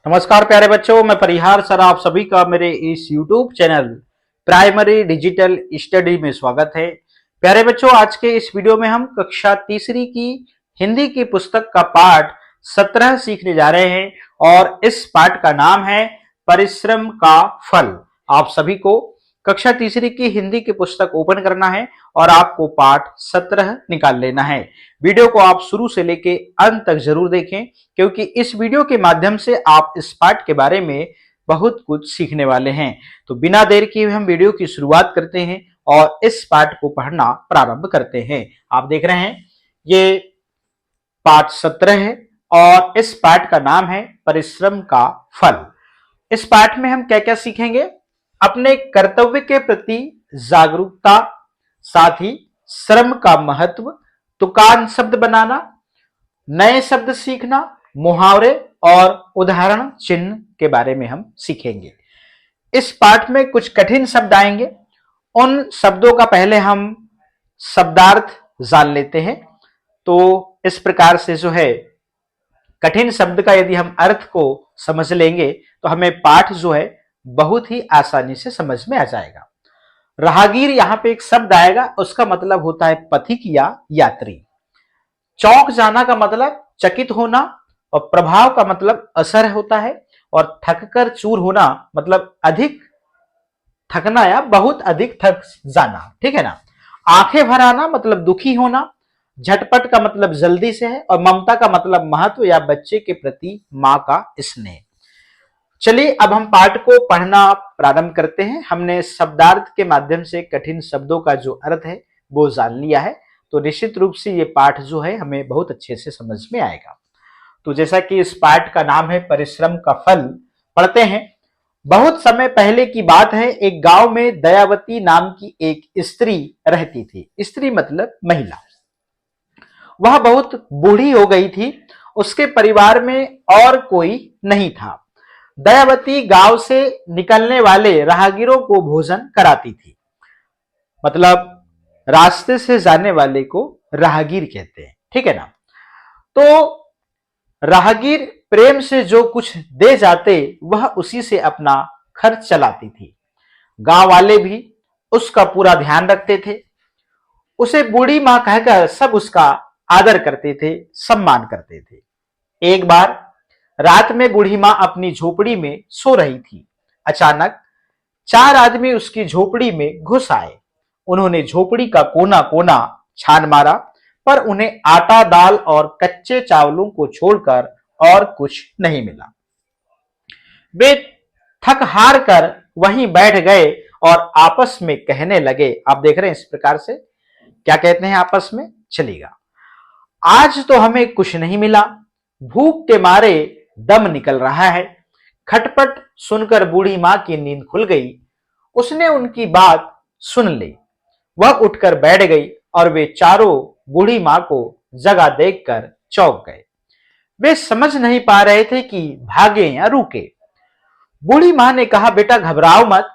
नमस्कार प्यारे बच्चों, मैं परिहार सर आप सभी का मेरे इस YouTube channel primary digital study में स्वागत है। प्यारे बच्चों, आज के इस वीडियो में हम कक्षा तीसरी की हिंदी की पुस्तक का पाठ 17 सीखने जा रहे हैं और इस पाठ का नाम है परिश्रम का फल। आप सभी को कक्षा तीसरी की हिंदी की पुस्तक ओपन करना है और आपको पाठ 17 निकाल लेना है। वीडियो को आप शुरू से लेके अंत तक जरूर देखें, क्योंकि इस वीडियो के माध्यम से आप इस पाठ के बारे में बहुत कुछ सीखने वाले हैं। तो बिना देर किए हम वीडियो की शुरुआत करते हैं और इस पाठ को पढ़ना प्रारंभ करते हैं। आप देख रहे हैं ये पाठ 17 है और इस पाठ का नाम है परिश्रम का फल। इस पाठ में हम क्या क्या सीखेंगे? अपने कर्तव्य के प्रति जागरूकता, साथ ही श्रम का महत्व, तुकान शब्द बनाना, नए शब्द सीखना, मुहावरे और उदाहरण चिन्ह के बारे में हम सीखेंगे। इस पाठ में कुछ कठिन शब्द आएंगे, उन शब्दों का पहले हम शब्दार्थ जान लेते हैं। तो इस प्रकार से जो है कठिन शब्द का यदि हम अर्थ को समझ लेंगे तो हमें पाठ जो है बहुत ही आसानी से समझ में आ जाएगा। राहगीर यहाँ पे एक शब्द आएगा, उसका मतलब होता है पथिक या यात्री। चौंक जाना का मतलब चकित होना और प्रभाव का मतलब असर होता है, और थककर चूर होना मतलब अधिक थकना या बहुत अधिक थक जाना, ठीक है ना। आंखें भर आना मतलब दुखी होना, झटपट का मतलब जल्दी से है, और ममता का मतलब महत्व या बच्चे के प्रति मां का स्नेह। चलिए अब हम पाठ को पढ़ना प्रारंभ करते हैं। हमने शब्दार्थ के माध्यम से कठिन शब्दों का जो अर्थ है वो जान लिया है, तो निश्चित रूप से ये पाठ जो है हमें बहुत अच्छे से समझ में आएगा। तो जैसा कि इस पाठ का नाम है परिश्रम का फल, पढ़ते हैं। बहुत समय पहले की बात है, एक गांव में दयावती नाम की एक स्त्री रहती थी। स्त्री मतलब महिला। वह बहुत बूढ़ी हो गई थी। उसके परिवार में और कोई नहीं था। दयावती गांव से निकलने वाले राहगीरों को भोजन कराती थी। मतलब रास्ते से जाने वाले को राहगीर कहते हैं, ठीक है ना। तो राहगीर प्रेम से जो कुछ दे जाते वह उसी से अपना खर्च चलाती थी। गांव वाले भी उसका पूरा ध्यान रखते थे। उसे बूढ़ी मां कहकर सब उसका आदर करते थे, सम्मान करते थे। एक बार रात में बूढ़ी मां अपनी झोपड़ी में सो रही थी। अचानक 4 आदमी उसकी झोपड़ी में घुस आए। उन्होंने झोपड़ी का कोना कोना छान मारा, पर उन्हें आटा, दाल और कच्चे चावलों को छोड़कर और कुछ नहीं मिला। वे थक हार कर वहीं बैठ गए और आपस में कहने लगे। आप देख रहे हैं इस प्रकार से क्या कहते हैं आपस में, चलेगा। आज तो हमें कुछ नहीं मिला, भूख के मारे दम निकल रहा है। खटपट सुनकर बूढ़ी मां की नींद खुल गई। उसने उनकी बात सुन ली। वह उठकर बैठ गई और वे चारों बूढ़ी मां को जगह देखकर चौंक गए। वे समझ नहीं पा रहे थे कि भागे या रुके। बूढ़ी मां ने कहा, बेटा घबराओ मत,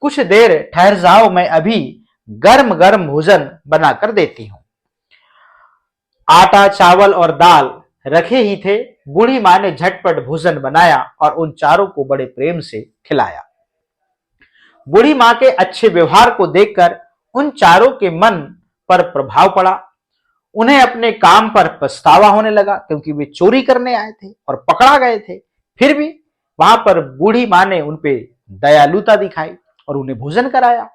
कुछ देर ठहर जाओ, मैं अभी गर्म गर्म भोजन बनाकर देती हूं। आटा, चावल और दाल रखे ही थे। बूढ़ी मां ने झटपट भोजन बनाया और उन चारों को बड़े प्रेम से खिलाया। बूढ़ी मां के अच्छे व्यवहार को देखकर उन चारों के मन पर प्रभाव पड़ा। उन्हें अपने काम पर पछतावा होने लगा, क्योंकि वे चोरी करने आए थे और पकड़ा गए थे। फिर भी वहां पर बूढ़ी मां ने उनपे दयालुता दिखाई और उन्हें भोजन कराया।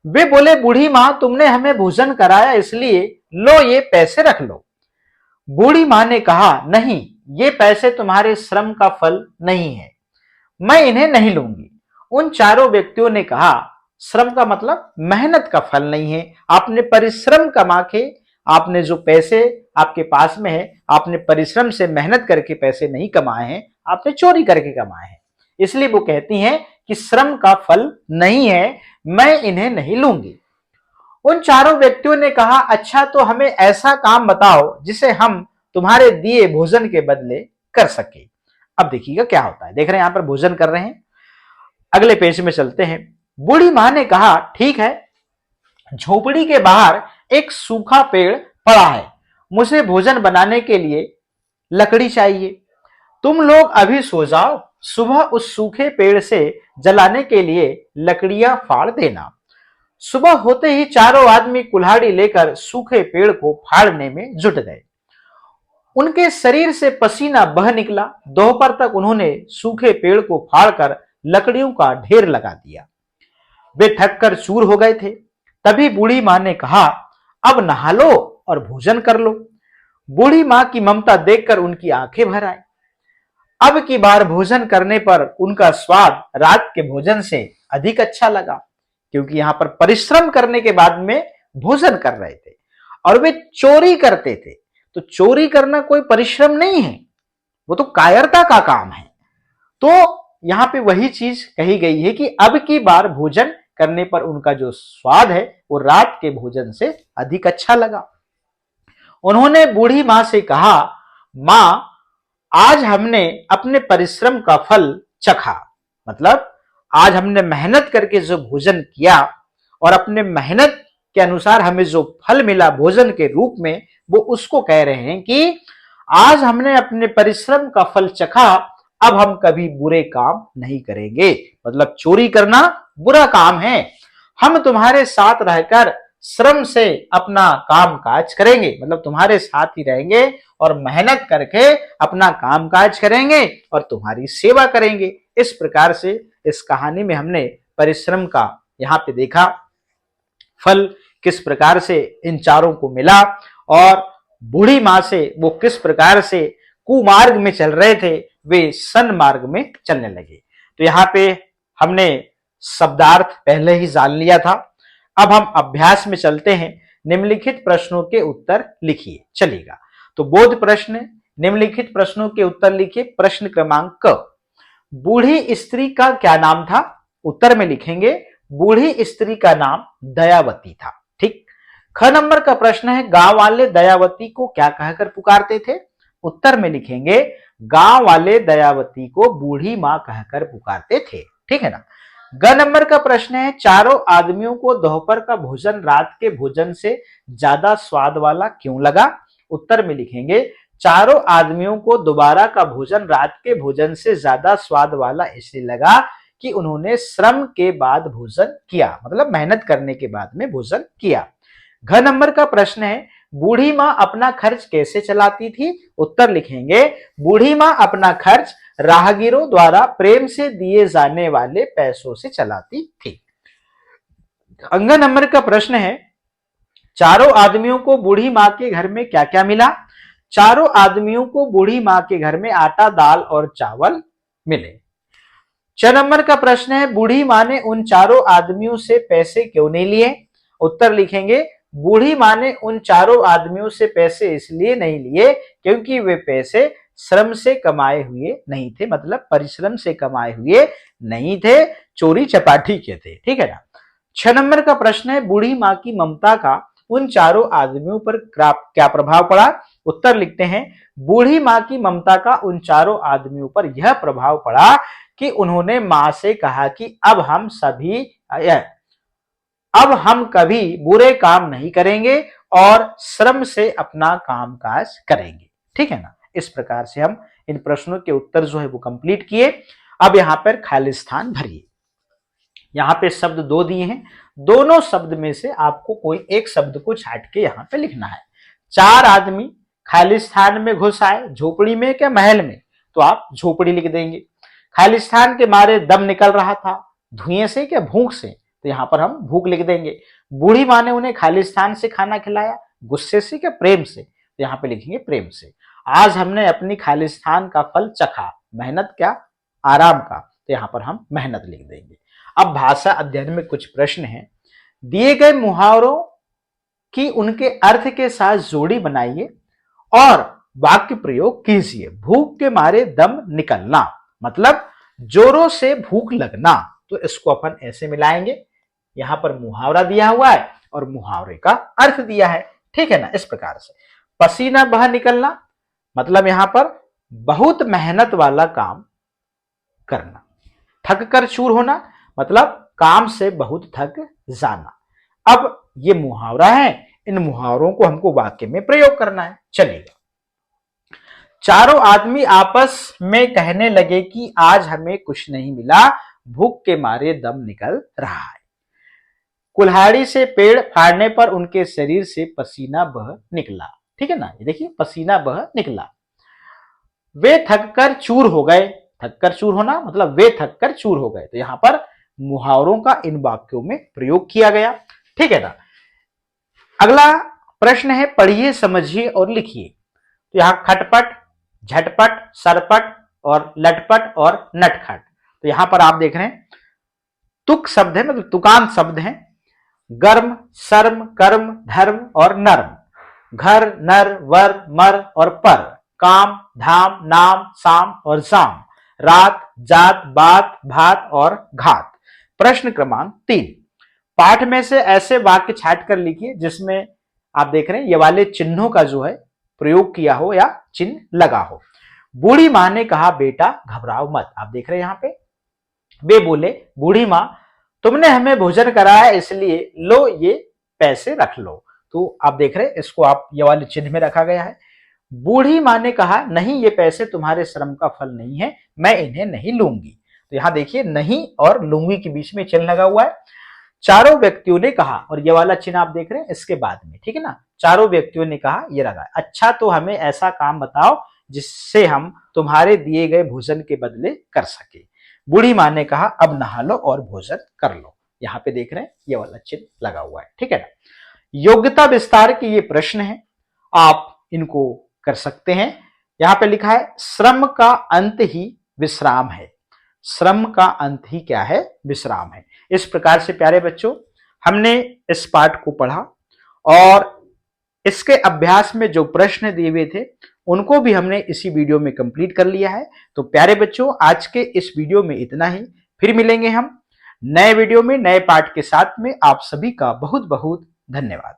वे बोले, बूढ़ी मां तुमने हमें भोजन कराया, इसलिए लो ये पैसे रख लो। बूढ़ी मां ने कहा, नहीं, ये पैसे तुम्हारे श्रम का फल नहीं है, मैं इन्हें नहीं लूंगी। उन चारों व्यक्तियों ने कहा, श्रम का मतलब मेहनत का फल नहीं है। आपने परिश्रम कमा के, आपने जो पैसे आपके पास में है, आपने परिश्रम से मेहनत करके पैसे नहीं कमाए हैं, आपने चोरी करके कमाए हैं। इसलिए वो कहती हैं कि श्रम का फल नहीं है, मैं इन्हें नहीं लूंगी। उन चारों व्यक्तियों ने कहा, अच्छा तो हमें ऐसा काम बताओ जिसे हम तुम्हारे दिए भोजन के बदले कर सके। अब देखिएगा क्या होता है। देख रहे हैं यहां पर भोजन कर रहे हैं। अगले पेज में चलते हैं। बूढ़ी मां ने कहा, ठीक है, झोपड़ी के बाहर एक सूखा पेड़ पड़ा है, मुझे भोजन बनाने के लिए लकड़ी चाहिए। तुम लोग अभी सो जाओ, सुबह उस सूखे पेड़ से जलाने के लिए लकड़ियां फाड़ देना। सुबह होते ही चारों आदमी कुल्हाड़ी लेकर सूखे पेड़ को फाड़ने में जुट गए। उनके शरीर से पसीना बह निकला। दोपहर तक उन्होंने सूखे पेड़ को फाड़कर लकड़ियों का ढेर लगा दिया। वे थक कर चूर हो गए थे। तभी बूढ़ी मां ने कहा, अब नहा लो और भोजन कर लो। बूढ़ी मां की ममता देखकर उनकी आंखें भर आई। अब की बार भोजन करने पर उनका स्वाद रात के भोजन से अधिक अच्छा लगा, क्योंकि यहां पर परिश्रम करने के बाद में भोजन कर रहे थे और वे चोरी करते थे। तो चोरी करना कोई परिश्रम नहीं है, वो तो कायरता का काम है। तो यहां पे वही चीज कही गई है कि अब की बार भोजन करने पर उनका जो स्वाद है वो रात के भोजन से अधिक अच्छा लगा। उन्होंने बूढ़ी मां से कहा, मां, आज हमने अपने परिश्रम का फल चखा। मतलब आज हमने मेहनत करके जो भोजन किया और अपने मेहनत के अनुसार हमें जो फल मिला भोजन के रूप में, वो उसको कह रहे हैं कि आज हमने अपने परिश्रम का फल चखा, अब हम कभी बुरे काम नहीं करेंगे। मतलब चोरी करना बुरा काम है, हम तुम्हारे साथ रहकर श्रम से अपना काम काज करेंगे। मतलब तुम्हारे साथ ही रहेंगे और मेहनत करके अपना काम काज करेंगे और तुम्हारी सेवा करेंगे। इस प्रकार से इस कहानी में हमने परिश्रम का यहाँ पे देखा, फल किस प्रकार से इन चारों को मिला और बूढ़ी मां से वो किस प्रकार से कुमार्ग में चल रहे थे, वे सन्मार्ग में चलने लगे। तो यहाँ पे हमने शब्दार्थ पहले ही जान लिया था। अब हम अभ्यास में चलते हैं। निम्नलिखित प्रश्नों के उत्तर लिखिए। चलिएगा, तो बोध प्रश्न, निम्नलिखित प्रश्नों के उत्तर लिखिए। प्रश्न क्रमांक क, बूढ़ी स्त्री का क्या नाम था? उत्तर में लिखेंगे बूढ़ी स्त्री का नाम दयावती था। ठीक। ख नंबर का प्रश्न है, गांव वाले दयावती को क्या कहकर पुकारते थे? उत्तर में लिखेंगे गांव वाले दयावती को बूढ़ी मां कहकर पुकारते थे। ठीक है ना। ग नंबर का प्रश्न है, चारों आदमियों को दोपहर का भोजन रात के भोजन से ज्यादा स्वाद वाला क्यों लगा? उत्तर में लिखेंगे चारों आदमियों को दोबारा का भोजन रात के भोजन से ज्यादा स्वाद वाला इसलिए लगा कि उन्होंने श्रम के बाद भोजन किया, मतलब मेहनत करने के बाद में भोजन किया। घ नंबर का प्रश्न है, बूढ़ी मां अपना खर्च कैसे चलाती थी? उत्तर लिखेंगे बूढ़ी मां अपना खर्च राहगीरों द्वारा प्रेम से दिए जाने वाले पैसों से चलाती थी। अंग नंबर का प्रश्न है, चारों आदमियों को बूढ़ी मां के घर में क्या क्या मिला? चारों आदमियों को बूढ़ी मां के घर में आटा, दाल और चावल मिले। 6 नंबर का प्रश्न है, बूढ़ी मां ने उन चारों आदमियों से पैसे क्यों नहीं लिए? उत्तर लिखेंगे बूढ़ी मां ने उन चारों आदमियों से पैसे इसलिए नहीं लिए क्योंकि वे पैसे श्रम से कमाए हुए नहीं थे, मतलब परिश्रम से कमाए हुए नहीं थे, चोरी चपाटी के थे। ठीक है ना। 6 नंबर का प्रश्न है, बूढ़ी मां की ममता का उन चारों आदमियों पर क्या प्रभाव पड़ा? उत्तर लिखते हैं बूढ़ी मां की ममता का उन चारों आदमियों पर यह प्रभाव पड़ा कि उन्होंने मां से कहा कि अब हम कभी बुरे काम नहीं करेंगे और श्रम से अपना कामकाज करेंगे। ठीक है ना। इस प्रकार से हम इन प्रश्नों के उत्तर जो है वो कंप्लीट किए। अब यहां पर खाली स्थान भरिए। यहां पे शब्द 2 दिए हैं, दोनों शब्द में से आपको कोई एक शब्द को छाट के यहां पे लिखना है। 4 आदमी खाली स्थान में घुस आए, झोपड़ी में क्या महल में? तो आप झोपड़ी लिख देंगे। खाली स्थान के मारे दम निकल रहा था, धुएं से क्या भूख से? तो यहां पर हम भूख लिख देंगे। बूढ़ी मां ने उन्हें खाली स्थान से खाना खिलाया, गुस्से से क्या प्रेम से? तो यहां पे लिखेंगे प्रेम से। आज हमने अपनी खाली स्थान का फल चखा, मेहनत क्या? आराम का। तो यहां पर हम मेहनत लिख देंगे। अब भाषा अध्ययन में कुछ प्रश्न हैं। दिए गए मुहावरों की उनके अर्थ के साथ जोड़ी बनाइए और वाक्य प्रयोग कीजिए। भूख के मारे दम निकलना, मतलब जोरों से भूख लगना, तो इसको अपन ऐसे मिलाएंगे। यहां पर मुहावरा दिया हुआ है और मुहावरे का अर्थ दिया है। ठीक है ना। इस प्रकार से पसीना बह निकलना, मतलब यहां पर बहुत मेहनत वाला काम करना। थक कर चूर होना, मतलब काम से बहुत थक जाना। अब ये मुहावरा है, इन मुहावरों को हमको वाक्य में प्रयोग करना है। चलिएगा, चारों आदमी आपस में कहने लगे कि आज हमें कुछ नहीं मिला, भूख के मारे दम निकल रहा है। कुल्हाड़ी से पेड़ फाड़ने पर उनके शरीर से पसीना बह निकला। ठीक है ना, ये देखिए पसीना बह निकला। वे थककर चूर हो गए। थककर चूर होना मतलब वे थककर चूर हो गए। तो यहां पर मुहावरों का इन वाक्यों में प्रयोग किया गया। ठीक है ना। अगला प्रश्न है, पढ़िए, समझिए और लिखिए। तो यहां खटपट, झटपट, सरपट और लटपट और नटखट। तो यहां पर आप देख रहे हैं तुक शब्द है, मतलब तुकांत शब्द है। गर्म, सर्म, कर्म, धर्म और नर्म। घर, नर, वर, मर और पर। काम, धाम, नाम, साम और जाम। रात, जात, बात, भात और घात। प्रश्न क्रमांक 3, पाठ में से ऐसे वाक्य छाट कर लिखिए जिसमें आप देख रहे हैं ये वाले चिन्हों का जो है प्रयोग किया हो या चिन्ह लगा हो। बूढ़ी मां ने कहा, बेटा घबराओ मत। आप देख रहे हैं यहां पे वे बोले, बूढ़ी मां तुमने हमें भोजन कराया इसलिए लो ये पैसे रख लो। तो आप देख रहे हैं इसको आप ये वाले चिन्ह में रखा गया है। बूढ़ी मां ने कहा, नहीं ये पैसे तुम्हारे श्रम का फल नहीं है, मैं इन्हें नहीं लूंगी। तो यहां देखिए नहीं और लूंगी के बीच में चिन्ह लगा हुआ है। चारों व्यक्तियों ने कहा, और ये वाला चिन्ह आप देख रहे हैं इसके बाद में, ठीक है ना। चारों व्यक्तियों ने कहा, ये लगा, अच्छा तो हमें ऐसा काम बताओ जिससे हम तुम्हारे दिए गए भोजन के बदले कर सके। बूढ़ी मां ने कहा, अब नहा लो और भोजन कर लो। यहाँ पे देख रहे हैं ये वाला चिन्ह लगा हुआ है, ठीक है ना। योग्यता विस्तार के ये प्रश्न है, आप इनको कर सकते हैं। यहां पे लिखा है, श्रम का अंत ही विश्राम है। श्रम का अंत ही क्या है? विश्राम है। इस प्रकार से प्यारे बच्चों हमने इस पाठ को पढ़ा और इसके अभ्यास में जो प्रश्न दिए हुए थे उनको भी हमने इसी वीडियो में कंप्लीट कर लिया है। तो प्यारे बच्चों आज के इस वीडियो में इतना ही। फिर मिलेंगे हम नए वीडियो में नए पाठ के साथ में। आप सभी का बहुत बहुत धन्यवाद।